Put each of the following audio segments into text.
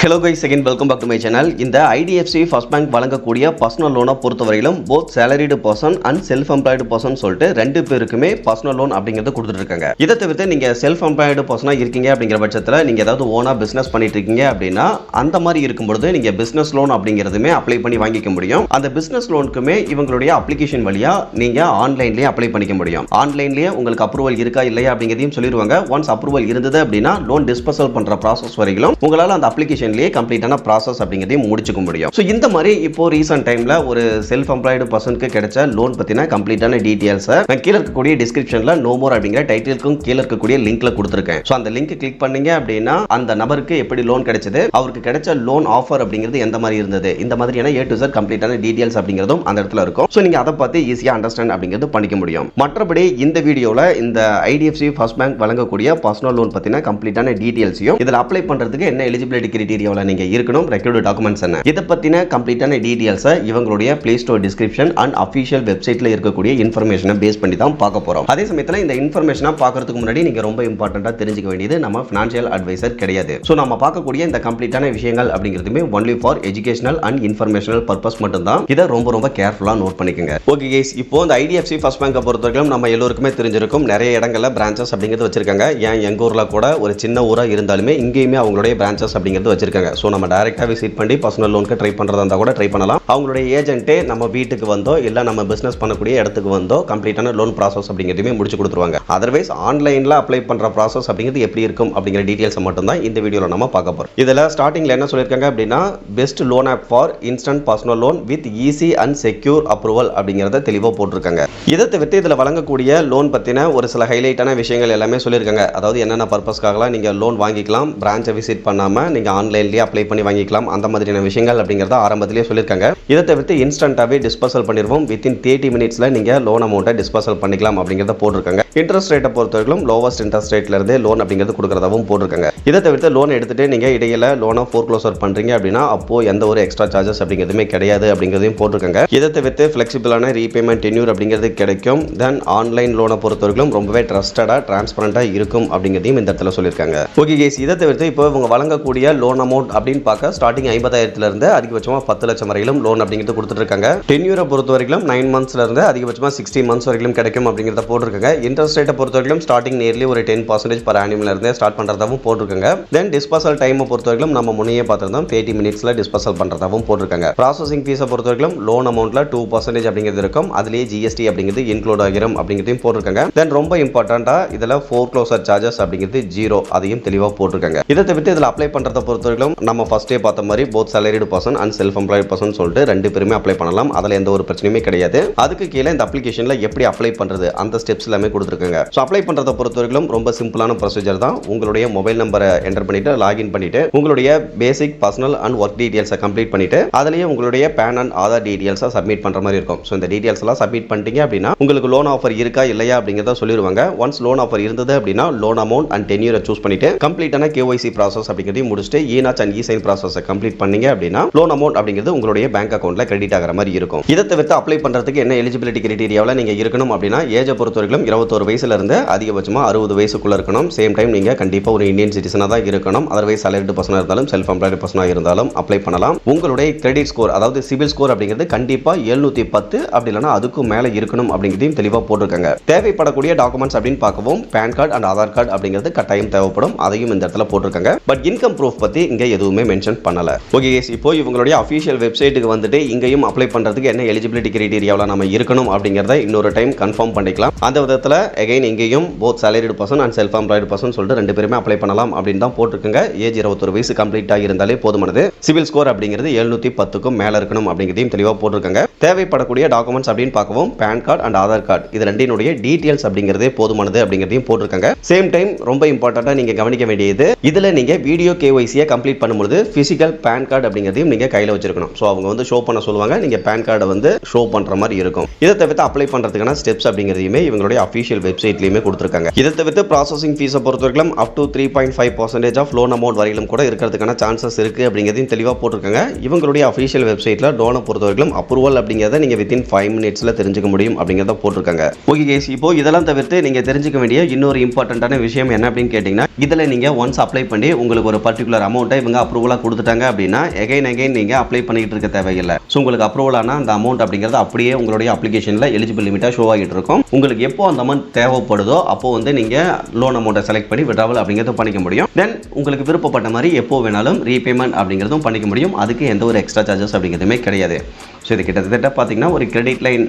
Hello guys, again welcome back to my channel. இந்த IDFC First Bank வழங்கக்கூடிய personal லோனை பொறுத்தவரையிலும் both salaried person and self employed person சொல்லிட்டு ரெண்டு பேருக்குமே பர்சனல் லோன் அப்படிங்கறது கொடுத்துட்டு இருக்காங்க. இதை தவிர்த்து நீங்க செல்ஃப் எம்ப்ளாய்டு பர்சனா இருக்கீங்க அப்படிங்கிற பட்சத்தில் நீங்க ஏதாவது ஓனா பிசினஸ் பண்ணிட்டு இருக்கீங்க அப்படின்னா அந்த மாதிரி இருக்கும்போது நீங்க பிசினஸ் லோன் அப்படிங்கிறதுமே அப்ளை பண்ணி வாங்கிக்க முடியும். அந்த பிசினஸ் லோனுக்குமே இவங்களுடைய அப்ளிகேஷன் வழியா நீங்க ஆன்லைன்லயே அப்ளை பண்ணிக்க முடியும். ஆன்லைன்லயே உங்களுக்கு அப்ரூவல் இருக்கா இல்லையா அப்படிங்கிறதையும் சொல்லிடுவாங்க. ஒன்ஸ் அப்ரூவல் இருந்தது அப்படின்னா லோன் டிஸ்பர்சல் பண்ற ப்ராசஸ் வரைக்கும் உங்களால அந்த அப்ளிகேஷன் கம்ப்ளீட்டான ப்ராசஸ் அப்படிங்கறதையும் முடிச்சுக்க முடியும். சோ இந்த மாதிரி இப்போ ரீசன்ட் டைம்ல ஒரு செல்ஃப் எம்ப்ளாய்டு பர்சனுக்கு கிடைச்ச லோன் பத்தின கம்ப்ளீட்டான டீடைல்ஸ் நான் கீழ இருக்கக்கூடிய டிஸ்கிரிப்ஷன்ல நோ மோர் அப்படிங்கிற டைட்டிலுக்கும் கீழ இருக்கக்கூடிய லிங்க்ல கொடுத்திருக்கேன். சோ அந்த லிங்க் கிளிக் பண்ணீங்க அப்படின்னா அந்த நபருக்கு எப்படி லோன் கிடைச்சது, அவருக்கு கிடைச்ச லோன் ஆஃபர் அப்படிங்கிறது எந்த மாதிரி இருந்தது, இந்த மாதிரியான A to Z கம்ப்ளீட்டான டீடைல்ஸ் அப்படிங்கிறதும் அந்த இடத்துல இருக்கும். சோ நீங்க அதை பார்த்து ஈஸியா அண்டர்ஸ்டாண்ட் அப்படிங்கிறது பண்ணிக்க முடியும். மற்றபடி இந்த வீடியோல இந்த IDFC ஃபர்ஸ்ட் பேங்க் வழங்கக்கூடிய பர்சனல் லோன் பத்தின கம்ப்ளீட்டான டீடைல்ஸையும் இதுல அப்ளை பண்றதுக்கு என்ன எலிஜிபிலிட்டி கிரைட்டீரியாவில் நீங்க இருக்கணும், ரெக்வயர்ட் டாக்குமெண்ட்ஸ் என்ன, இத பத்தின கம்ப்ளீட்டான டீடைல்ஸ் இவங்களுடைய Play Store description and official வெப்சைட்ல இருக்கக்கூடிய இன்ஃபர்மேஷனை பேஸ் பண்ணி தான் பார்க்க போறோம். அதே சமயத்துல இந்த இன்ஃபர்மேஷனை பார்க்கிறதுக்கு முன்னாடி நீங்க ரொம்ப இம்பார்ட்டண்டா தெரிஞ்சுக்க வேண்டியது நம்ம ஃபினான்ஷியல் அட்வைசர் கிடையாது. சோ நம்ம பார்க்கக்கூடிய இந்த கம்ப்ளீட்டான விஷயங்கள் அப்படிங்கிறதுமே only for educational and informational purpose மட்டும் தான். இதை ரொம்ப கேர்ஃபுல்லா நோட் பண்ணிக்கங்க. ஓகே கைஸ், இப்போ இந்த IDFC ஃபர்ஸ்ட் பேங்கை பொறுத்தவரைக்கும் நம்ம எல்லோருக்குமே தெரிஞ்சிருக்கும் நிறைய இடங்கள்ல பிரான்ச்சஸ் அப்படிங்கிறது வச்சிருக்காங்க. ஏன் எங்க ஊர்ல கூட ஒரு சின்ன ஊரா இருந்தாலுமே இங்கேயுமே அவங்களுடைய பிரான்ச்சஸ் அப்படிங்கிறது வச்சிருக்காங்க. சோ நம்ம டைரக்டா விசிட் பண்ணி பர்சனல் லோனுக்கு ட்ரை பண்றதா இருந்தா கூட ட்ரை பண்ணலாம். அவங்களுடைய ஏஜென்ட்டே நம்ம வீட்டுக்கு வந்தோ இல்ல நம்ம பிசினஸ் பண்ணக்கூடிய இடத்துக்கு வந்தோ கம்ப்ளீட்டான லோன் ப்ராசஸ் அப்படிங்கிறதுமே முடிச்சு கொடுத்துருவாங்க. அதர்வைஸ் ஆன்லைன்ல அப்ளை பண்ற ப்ராசஸ் அப்படிங்கிறது எப்படி இருக்கும் அப்படிங்கிற டீடைல்ஸ் மட்டும் தான் இந்த வீடியோல நம்ம பார்க்க போறோம். இதுல ஸ்டார்டிங்ல என்ன சொல்லிருக்காங்க அப்படின்னா best loan app for instant personal loan with easy and secure approval அப்படிங்கறத தெளிவா போட்டிருக்காங்க. இதை தவிர்த்து இதுல வழங்கக்கூடிய லோன் பத்தின ஒரு சில ஹைலைட்டான விஷயங்கள் எல்லாமே சொல்லியிருக்காங்க. அதாவது என்னென்ன பர்பஸ்க்காகலாம் நீங்க லோன் வாங்கிக்கலாம், பிரான்ச்சை விசிட் பண்ணாம நீங்க ஆன்லைன்லயே அப்ளை பண்ணி வாங்கிக்கலாம், அந்த மாதிரியான விஷயங்கள் அப்படிங்கறத ஆரம்பத்திலேயே சொல்லியிருக்காங்க. இதை தவிர்த்து இன்ஸ்டன்ட்டாவே டிஸ்பர்சல் பண்ணிடுவோம், வித்தின் 30 மினிட்ஸ்ல நீங்க லோன் அமௌண்ட்டை டிஸ்பர்சல் பண்ணிக்கலாம் அப்படிங்கறத போட்டிருக்காங்க. இன்ட்ரெஸ்ட் ரேட்டை பொறுத்தவரைக்கும் லோவஸ்ட் இன்ட்ரெஸ்ட் ரேட்ல இருந்து லோன் அப்படிங்கிறது கொடுக்கறதாவும் போட்டிருக்காங்க. இதை தவிர்த்து லோன் எடுத்துட்டு நீங்க இடையில லோனை ஃபோர்க்ளோசர் பண்றீங்க அப்படின்னா அப்போ எந்த ஒரு எக்ஸ்ட்ரா சார்ஜஸ் அப்படிங்கிறதுமே கிடையாது அப்படிங்கிறதையும் போட்டிருக்காங்க. இதை தவிர்த்து ஃபிளெக்சிபிளான ரீபேமெண்ட் டென்யூர் அப்படிங்கிறது கிடைக்கும். தென் ஆன்லைன் லோனை பொறுத்தவரைக்கும் ரொம்பவே ட்ரஸ்டடா டிரான்ஸ்பரண்டா இருக்கும் அப்படிங்கிறதையும் இந்த இடத்துல சொல்லியிருக்காங்க. ஓகே கேஸ், இதை தவிர்த்து இப்போ இவங்க வழங்கக்கூடிய லோன் அமௌண்ட் அப்படின்னு பார்க்க ஸ்டார்டிங் 50,000 இருந்து அதிகபட்சமா 10 லட்சம் வரையிலும் லோன் அப்படிங்கிறது கொடுத்துட்டு இருக்காங்க. டென்யூரை பொறுத்த வரைக்கும் 9 மந்த்ஸ்ல இருந்து அதிகபட்சமா 60 மந்த்ஸ் வரைக்கும் கிடைக்கும் அப்படிங்கறத போட்டிருக்காங்க. இன்ட்ரெஸ்ட் ரேட்டை பொறுத்த வரைக்கும் ஸ்டார்டிங் நியர்லி ஒரு 10% per annum இருந்து ஸ்டார்ட் பண்றதாவும் போட்டிருக்காங்க. தென் டிஸ்பர்சல் டைம் பொறுத்த வரைக்கும் நம்ம முன்னையே பார்த்திருந்தோம் 30 மினிட்ஸ்ல டிஸ்பர்சல் பண்றதாவும் போட்டிருக்காங்க. ப்ராசஸிங் ஃபீஸை பொறுத்த வரைக்கும் லோன் அமௌண்ட்ல 2% அப்படிங்கிறது இருக்கும். அதுலயே GST அப்படிங்கிறது இன்க்ளூட் ஆகிரும் அப்படிங்கிறதையும் போட்டிருக்காங்க. தென் ரொம்ப இம்பார்ட்டண்டா இதுல ஃபோர்க்ளோசர் சார்ஜஸ் அப்படிங்கிறது 0, அதையும் தெளிவா போட்டிருக்காங்க. இதை தவிர்த்து இதுல அப்ளை பண்றத பொறுத்த வரைக்கும் நம்ம ஃபர்ஸ்டே பார்த்த மாதிரி both salaried person and self employed person சொல்லிட்டு ரெண்டு பேருமே அப்ளை பண்ணலாம். அதுல எந்த ஒரு பிரச்சனையுமே கிடையாது. அதுக்கு கீழே இந்த அப்ளிகேஷன்ல எப்படி அப்ளை பண்றது அந்த ஸ்டெப்ஸ் எல்லாமே கொடுத்திருக்காங்க. சோ அப்ளை பண்றத பொறுத்தவரைக்கும் ரொம்ப சிம்பிளான ப்ரொசீஜர் தான். உங்களுடைய மொபைல் நம்பரை என்டர் பண்ணிட்டு லாகின் பண்ணிட்டு உங்களுடைய பேசிக் பர்சனல் அண்ட் ஒர்க் டீடைல்ஸை கம்ப்ளீட் பண்ணிட்டு அதுலயே உங்களுடைய பேன் அண்ட் ஆதார் டீடைல்ஸை சப்மிட் பண்ற மாதிரி இருக்கும். சோ இந்த டீடைல்ஸ் எல்லாம் சப்மிட் பண்ணிட்டீங்க அப்படின்னா உங்களுக்கு லோன் ஆஃபர் இருக்கா இல்லையா அப்படிங்கறத சொல்லிடுவாங்க. ஒன்ஸ் லோன் ஆஃபர் இருந்தது அப்படின்னா லோன் அமௌண்ட் அண்ட் டென்யூரை சூஸ் பண்ணிட்டு கம்ப்ளீட்டான KYC ப்ராசஸ் அப்படிங்கறதையும் முடிச்சுட்டு E-Notch and E-Sign ப்ராசஸை கம்ப்ளீட் பண்ணீங்க அப்படின்னா லோன் அமௌண்ட் அப்படிங்கிறது உங்களுடைய பேங்க் அக்கவுண்ட்ல கிரெடிட் ஆகிற மாதிரி இருக்கும். இதை தவிர்த்து அப்ளை பண்றதுக்கு என்ன எலிஜிபிலிட்டி கிரைட்டீரியாவில் நீங்க இருக்கணும் அப்படின்னா ஏஜை பொறுத்தவரைக்கும் 21 வயசுல இருந்து அதிகபட்சமா 60 வயசுக்குள்ள இருக்கணும். சேம் டைம் நீங்க கண்டிப்பா ஒரு இந்தியன் சிட்டிசனா தான் இருக்கணும். அதர்வைஸ் salaried பர்சனா இருந்தாலும் செல்ஃப் எம்ப்ளாய்டு பர்சனா இருந்தாலும் அப்ளை பண்ணலாம். உங்களுடைய கிரெடிட் ஸ்கோர் அதாவது சிபில் ஸ்கோர் அப்படிங்கிறது கண்டிப்பா 710 அப்படி இல்லைனா அதுக்கு மேல இருக்கணும் அப்படிங்கிறதையும் தெளிவா போட்டிருக்காங்க. தேவைப்படக்கூடிய டாக்குமெண்ட்ஸ் அப்படின்னு பார்க்கவும் PAN card and Aadhaar card அப்படிங்கிறது கட்டாயம் தேவைப்படும். அதையும் இந்த இடத்துல போட்டிருக்காங்க. பட் இன்கம் ப்ரூஃப் பத்தி இங்க எதுவுமே மென்ஷன் பண்ணல. ஓகே கேஸ், இப்போ இவங்களுடைய அபிஷியல் வெப்சைட்டுக்கு வந்துட்டு இங்கேயும் அப்ளை பண்றதுக்கு என்ன எலிஜிபிலிட்டி கிரைட்டீரியாவில் நம்ம இருக்கணும் அப்படிங்கறத இன்னொரு டைம் கன்ஃபார்ம் பண்ணிக்கலாம். அந்த விதத்துல அகைன் இங்கேயும் both salaried person and self employed person சொல்லிட்டு ரெண்டு பேருமே அப்ளை பண்ணலாம் அப்படின்னு தான் போட்டிருக்காங்க. ஏஜ் 21 வயசு கம்ப்ளீட் ஆகியிருந்தாலே போதுமானது. சிவில் ஸ்கோர் அப்படிங்கிறது 710க்கும் மேல இருக்கணும் அப்படிங்கிறதையும் தெளிவா போட்டிருக்காங்க. தேவைப்படக்கூடிய டாக்குமெண்ட்ஸ் அப்படின்னு பார்க்கவும் PAN card and Aadhaar card இது ரெண்டினுடைய டீடைல்ஸ் அப்படிங்கிறதே போதுமானது அப்படிங்கிறதையும் போட்டிருக்காங்க. சேம் டைம் ரொம்ப இம்பார்ட்டண்டா நீங்க கவனிக்க வேண்டியது இதுல நீங்க வீடியோ KYC கம்ப்ளீட் பண்ணும்போது பிசிக்கல் பேன் கார்டு அப்படிங்கிறதையும் நீங்க கையில வச்சிருக்கணும். சோ அவங்க வந்து ஷோ பண்ண சொல்லுவாங்க, நீங்க பேன் கார்டை வந்து ஷோ பண்ற மாதிரி இருக்கும். இதை தவிர்த்து அப்ளை பண்றதுக்கான ஸ்டெப்ஸ் அப்படிங்கிறதையுமே இவங்களுடைய அபிஷியல் வெப்சைட்லயுமே கொடுத்திருக்காங்க. இதை தவிர்த்து ப்ராசஸிங் ஃபீஸை பொறுத்தவரைக்கும் up to 3.5% of loan amount வரையிலும் கூட இருக்கிறதுக்கான சான்சஸ் இருக்கு அப்படிங்கிறதையும் தெளிவா போட்டிருக்காங்க. இவங்களுடைய அபிஷியல் வெப்சைட்ல லோனை பொறுத்தவரைக்கும் அப்ரூவல் அப்படிங்கிறத நீங்க வித்தின் 5 மினிட்ஸ்ல தெரிஞ்சுக்க முடியும் அப்படிங்கிறத போட்டிருக்காங்க. ஓகே கேஸ், இப்போ இதெல்லாம் தவிர்த்து நீங்க தெரிஞ்சுக்க வேண்டிய இன்னொரு இம்பார்ட்டன்டான விஷயம் என்ன அப்படின்னு கேட்டீங்கன்னா இதுல நீங்க ஒன்ஸ் அப்ளை பண்ணி உங்களுக்கு ஒரு பர்டிகுலர் அமௌண்ட் அமௌண்ட்டை இவங்க அப்ரூவலாக கொடுத்துட்டாங்க அப்படின்னா எகைன் நீங்கள் அப்ளை பண்ணிட்டு இருக்க தேவையில்லை. ஸோ உங்களுக்கு அப்ரூவல் ஆனால் அந்த அமௌண்ட் அப்படிங்கிறது அப்படியே உங்களுடைய அப்ளிகேஷனில் எலிஜிபிள் லிமிட்டாக ஷோ ஆகிட்டு இருக்கும். உங்களுக்கு எப்போ அந்த அமௌண்ட் தேவைப்படுதோ அப்போ வந்து நீங்கள் லோன் அமௌண்ட்டை செலக்ட் பண்ணி விட்ராவல் அப்படிங்கிறதும் பண்ணிக்க முடியும். தென் உங்களுக்கு விருப்பப்பட்ட மாதிரி எப்போ வேணாலும் ரீபேமெண்ட் அப்படிங்கிறதும் பண்ணிக்க முடியும். அதுக்கு எந்த ஒரு எக்ஸ்ட்ரா சார்ஜஸ் அப்படிங்கிறதுமே கிடையாது. ஸோ இது கிட்டத்தட்ட பார்த்தீங்கன்னா ஒரு கிரெடிட் லைன்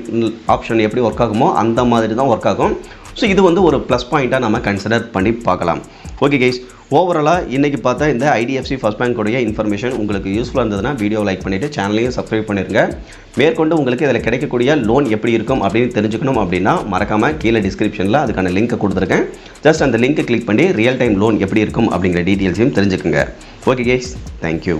ஆப்ஷன் எப்படி ஒர்க் ஆகுமோ அந்த மாதிரி தான் ஒர்க் ஆகும். ஸோ இது வந்து ஒரு ப்ளஸ் பாயிண்ட்டாக நம்ம கன்சிடர் பண்ணி பார்க்கலாம். ஓகே கைஸ், ஓவராலாக இன்றைக்கி பார்த்தா இந்த ஐடிஎஃப்சி ஃபர்ஸ்ட் பேங்க்குடைய இன்ஃபர்மேஷன் உங்களுக்கு யூஸ்ஃபுல்லாக இருந்ததுன்னா வீடியோ லைக் பண்ணிவிட்டு சேனலையும் சப்ஸ்கிரைப் பண்ணிடுங்க. மேற்கொண்டு உங்களுக்கு இதில் கிடைக்கக்கூடிய லோன் எப்படி இருக்கும் அப்படின்னு தெரிஞ்சுக்கணும் அப்படின்னா மறக்காமல் கீழே டிஸ்கிரிப்ஷனில் அதுக்கான லிங்க்கை கொடுத்துருக்கேன். ஜஸ்ட் அந்த லிங்க்கை கிளிக் பண்ணி ரியல் டைம் லோன் எப்படி இருக்கும் அப்படிங்கிற டீட்டெயில்ஸையும் தெரிஞ்சுக்குங்க. Okay guys, thank you.